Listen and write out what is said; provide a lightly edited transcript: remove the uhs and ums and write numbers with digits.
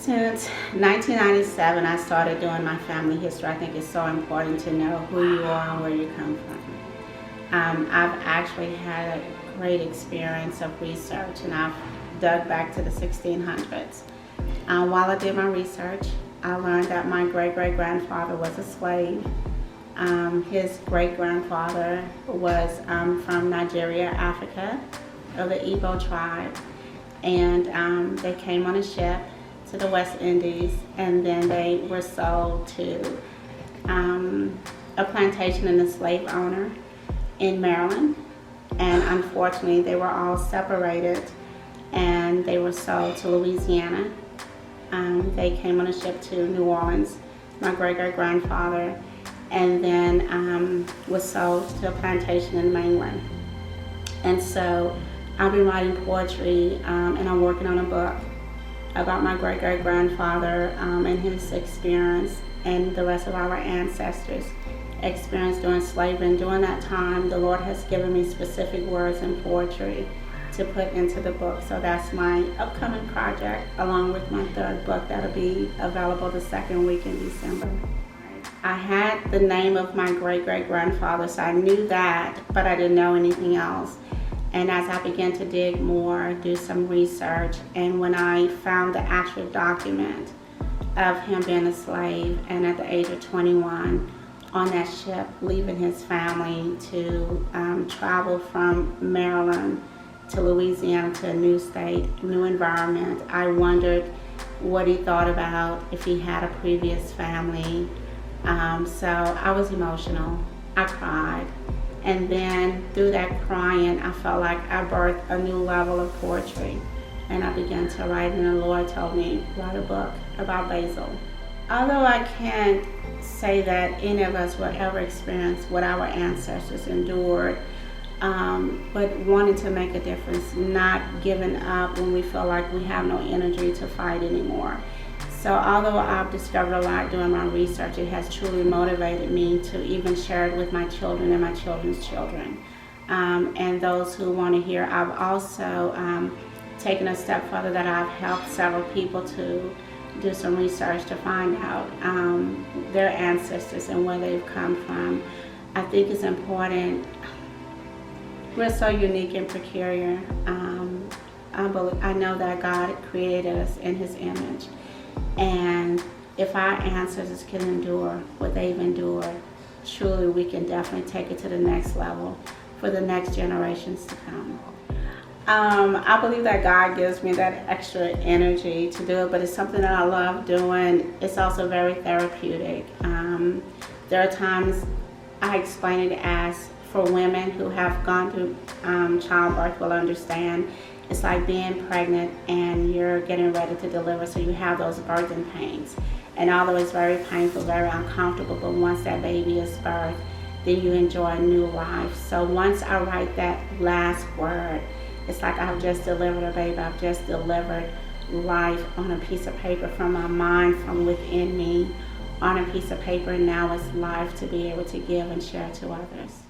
Since 1997, I started doing my family history. I think it's so important to know who you are and where you come from. I've actually had a great experience of research, and I've dug back to the 1600s. While I did my research, I learned that my great-great-grandfather was a slave. His great-grandfather was from Nigeria, Africa, of the Igbo tribe, and they came on a ship to the West Indies, and then they were sold to a plantation and a slave owner in Maryland, and unfortunately they were all separated and they were sold to Louisiana. They came on a ship to New Orleans, my great-great-grandfather, and then was sold to a plantation in England. And so I've been writing poetry, and I'm working on a book about my great-great-grandfather and his experience and the rest of our ancestors' experience during slavery. And during that time, the Lord has given me specific words in poetry to put into the book. So that's my upcoming project, along with my third book that'll be available the second week in December. I had the name of my great-great-grandfather, so I knew that, but I didn't know anything else. And as I began to dig more, do some research, and when I found the actual document of him being a slave, and at the age of 21, on that ship, leaving his family to travel from Maryland to Louisiana, to a new state, new environment, I wondered what he thought about, if he had a previous family. So I was emotional. I cried. And then through that crying, I felt like I birthed a new level of poetry. And I began to write, and the Lord told me, write a book about Basil. Although I can't say that any of us will ever experience what our ancestors endured, but wanting to make a difference, not giving up when we feel like we have no energy to fight anymore. So although I've discovered a lot during my research, it has truly motivated me to even share it with my children and my children's children. And those who want to hear, I've also taken a step further, that I've helped several people to do some research to find out their ancestors and where they've come from. I think it's important. We're so unique and peculiar. I know that God created us in His image. And if our ancestors can endure what they've endured, truly we can definitely take it to the next level for the next generations to come. I believe that God gives me that extra energy to do it, but it's something that I love doing. It's also very therapeutic. There are times I explain it as, for women who have gone through childbirth will understand, it's like being pregnant and you're getting ready to deliver, so you have those birthing pains. And although it's very painful, very uncomfortable, but once that baby is birthed, then you enjoy a new life. So once I write that last word, it's like I've just delivered a baby. I've just delivered life on a piece of paper, from my mind, from within me, on a piece of paper, and now it's life to be able to give and share to others.